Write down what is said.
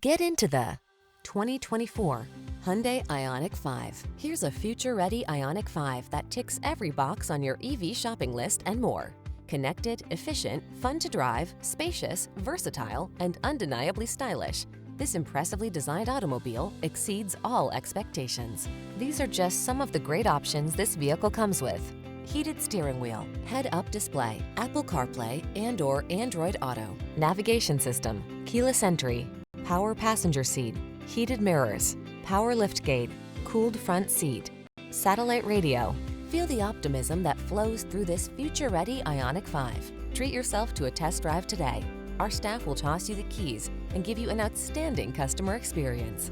Get into the 2024 Hyundai Ioniq 5. Here's a future-ready Ioniq 5 that ticks every box on your EV shopping list and more. Connected, efficient, fun to drive, spacious, versatile, and undeniably stylish. This impressively designed automobile exceeds all expectations. These are just some of the great options this vehicle comes with: heated steering wheel, head-up display, Apple CarPlay and/or Android Auto, navigation system, keyless entry, power passenger seat, heated mirrors, power liftgate, cooled front seat, satellite radio. Feel the optimism that flows through this future-ready Ioniq 5. Treat yourself to a test drive today. Our staff will toss you the keys and give you an outstanding customer experience.